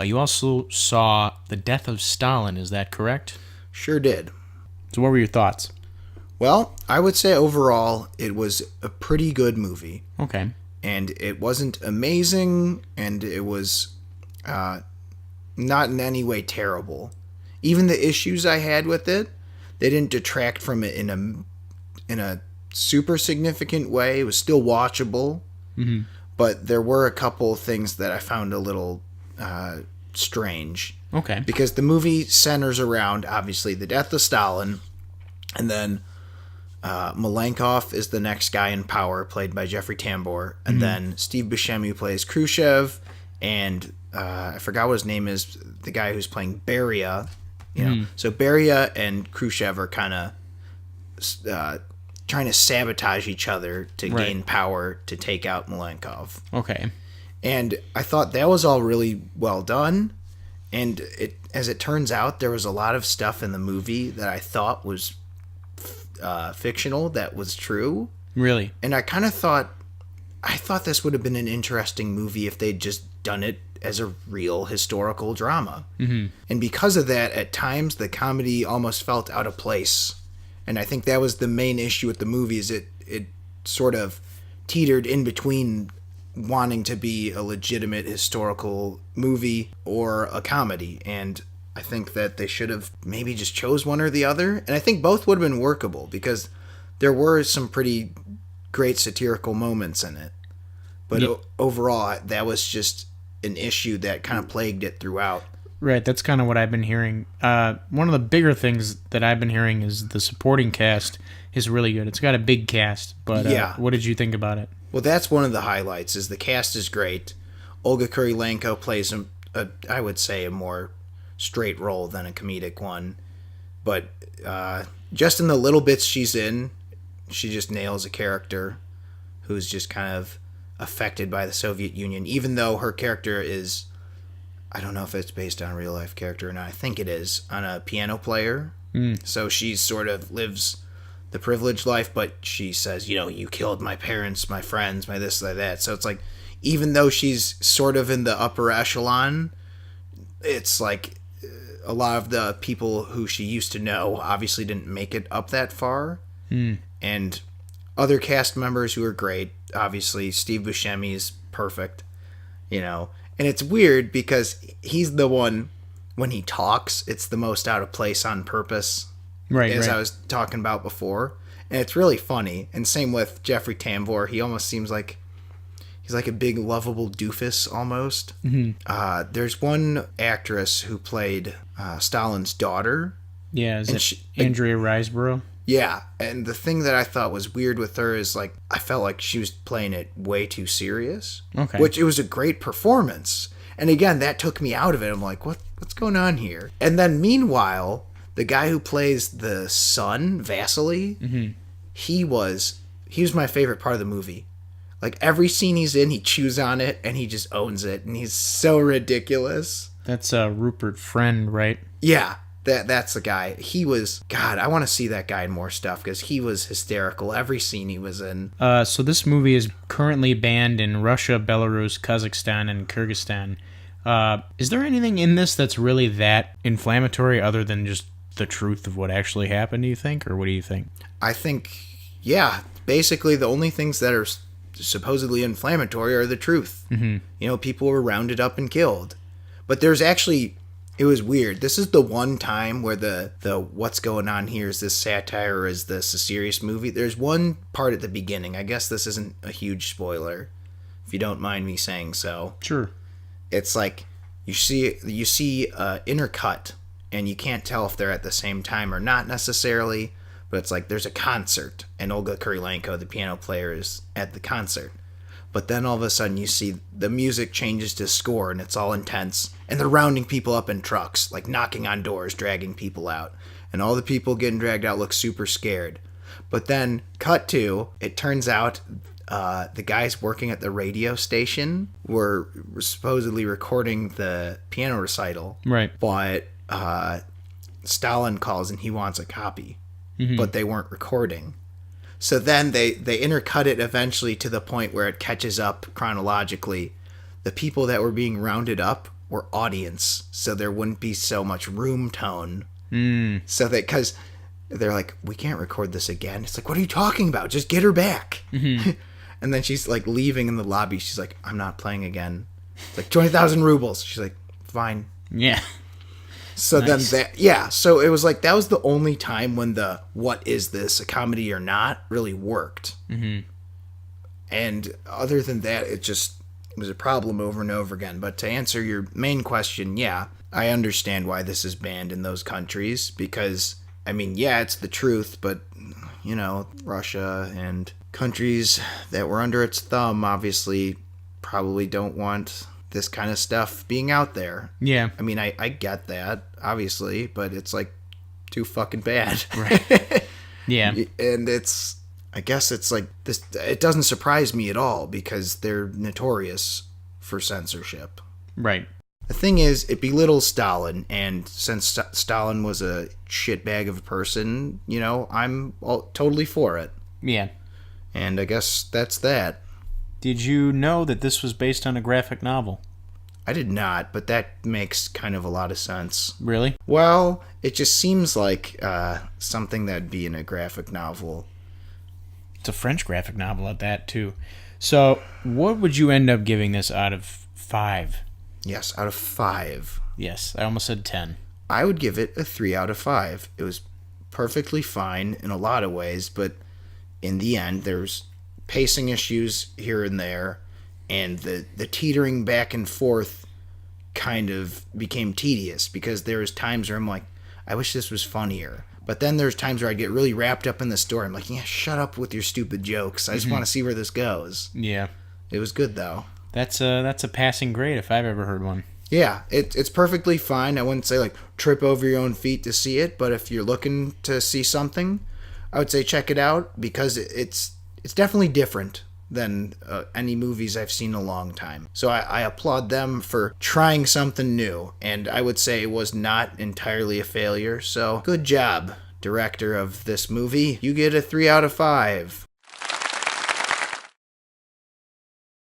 You also saw The Death of Stalin, is that correct? Sure did. So what were your thoughts? Well, I would say overall it was a pretty good movie. Okay. And it wasn't amazing, and it was not in any way terrible. Even the issues I had with it, they didn't detract from it in a super significant way. It was still watchable, but there were a couple things that I found a little strange. Okay. Because the movie centers around, obviously, the death of Stalin, and then Malenkov is the next guy in power, played by Jeffrey Tambor, and then Steve Buscemi plays Khrushchev, and I forgot what his name is, the guy who's playing Beria. So Beria and Khrushchev are kind of trying to sabotage each other to gain power to take out Malenkov. Okay. And I thought that was all really well done. And as it turns out, there was a lot of stuff in the movie that I thought was fictional that was true. Really? And I kind of thought this would have been an interesting movie if they'd just done it as a real historical drama. And because of that, at times the comedy almost felt out of place. And I think that was the main issue with the movie, is it sort of teetered in between wanting to be a legitimate historical movie or a comedy. And I think that they should have maybe just chose one or the other. And I think both would have been workable, because there were some pretty great satirical moments in it. But overall, that was just an issue that kind of plagued it throughout. Right, that's kind of what I've been hearing. One of the bigger things that I've been hearing is the supporting cast is really good. It's got a big cast, but what did you think about it? Well, that's one of the highlights, is the cast is great. Olga Kurylenko plays, I would say, a more straight role than a comedic one. But just in the little bits she's in, she just nails a character who's just kind of affected by the Soviet Union, even though her character is, I don't know if it's based on a real life character or not. I think it is, on a piano player. So she sort of lives the privileged life, but she says, you killed my parents, my friends, my this, my that. So it's like, even though she's sort of in the upper echelon, it's like a lot of the people who she used to know obviously didn't make it up that far. And other cast members who are great. Obviously, Steve Buscemi is perfect, And it's weird because he's the one, when he talks, it's the most out of place on purpose. Right, as I was talking about before. And it's really funny. And same with Jeffrey Tambor. He almost seems like he's like a big lovable doofus almost. There's one actress who played Stalin's daughter. Yeah, is it Andrea Riseborough? Yeah, and the thing that I thought was weird with her is, like, I felt like she was playing it way too serious. Okay. Which, it was a great performance. And again, that took me out of it. I'm like, what's going on here? And then meanwhile, the guy who plays the son, Vasily, he was my favorite part of the movie. Like, every scene he's in, he chews on it, and he just owns it, and he's so ridiculous. That's Rupert Friend, right? Yeah. That's the guy. He was, God, I want to see that guy in more stuff, because he was hysterical every scene he was in. So this movie is currently banned in Russia, Belarus, Kazakhstan, and Kyrgyzstan. Is there anything in this that's really that inflammatory other than just the truth of what actually happened, do you think? Or what do you think? I think, yeah, basically the only things that are supposedly inflammatory are the truth. People were rounded up and killed. But there's actually... It was weird. This is the one time where the what's going on here, is this satire or is this a serious movie? There's one part at the beginning. I guess this isn't a huge spoiler, if you don't mind me saying so. Sure. It's like you see intercut, and you can't tell if they're at the same time or not necessarily, but it's like there's a concert, and Olga Kurylenko, the piano player, is at the concert. But then all of a sudden you see the music changes to score, and it's all intense. And they're rounding people up in trucks, like knocking on doors, dragging people out. And all the people getting dragged out look super scared. But then, cut to, it turns out the guys working at the radio station were supposedly recording the piano recital. Right. But Stalin calls and he wants a copy. But they weren't recording. So then they intercut it eventually to the point where it catches up chronologically. The people that were being rounded up were audience, so there wouldn't be so much room tone. Mm. So that, because they're like, we can't record this again. It's like, what are you talking about? Just get her back. Mm-hmm. And then she's like leaving in the lobby. She's like, I'm not playing again. It's like 20,000 rubles. She's like, fine. Yeah. So Nice. then that, so it was like, that was the only time when the, what is this, a comedy or not, really worked. Mm-hmm. And other than that, it was a problem over and over again. But to answer your main question, yeah, I understand why this is banned in those countries, because, I mean, yeah, it's the truth, but, you know, Russia and countries that were under its thumb obviously probably don't want this kind of stuff being out there. Yeah. I mean, I get that, obviously, but it's like too fucking bad. Right. Yeah. And I guess it's like this, it doesn't surprise me at all because they're notorious for censorship. Right. The thing is, it belittles Stalin, and since Stalin was a shitbag of a person, you know, I'm totally for it. Yeah. And I guess that's that. Did you know that this was based on a graphic novel? I did not, but that makes kind of a lot of sense. Really? Well, it just seems like something that'd be in a graphic novel. It's a French graphic novel at that, too. So, what would you end up giving this out of 5? Yes, out of 5. Yes, I almost said 10. I would give it a 3 out of 5. It was perfectly fine in a lot of ways, but in the end, there's pacing issues here and there, and the teetering back and forth kind of became tedious because there was times where I'm like, I wish this was funnier. But then there's times where I get really wrapped up in the story. I'm like, yeah, shut up with your stupid jokes. I just want to see where this goes. Yeah. It was good, though. That's a passing grade if I've ever heard one. Yeah, it's perfectly fine. I wouldn't say, like, trip over your own feet to see it, but if you're looking to see something, I would say check it out because it's definitely different than any movies I've seen in a long time. So I applaud them for trying something new, and I would say it was not entirely a failure. So good job, director of this movie. You get a 3 out of 5.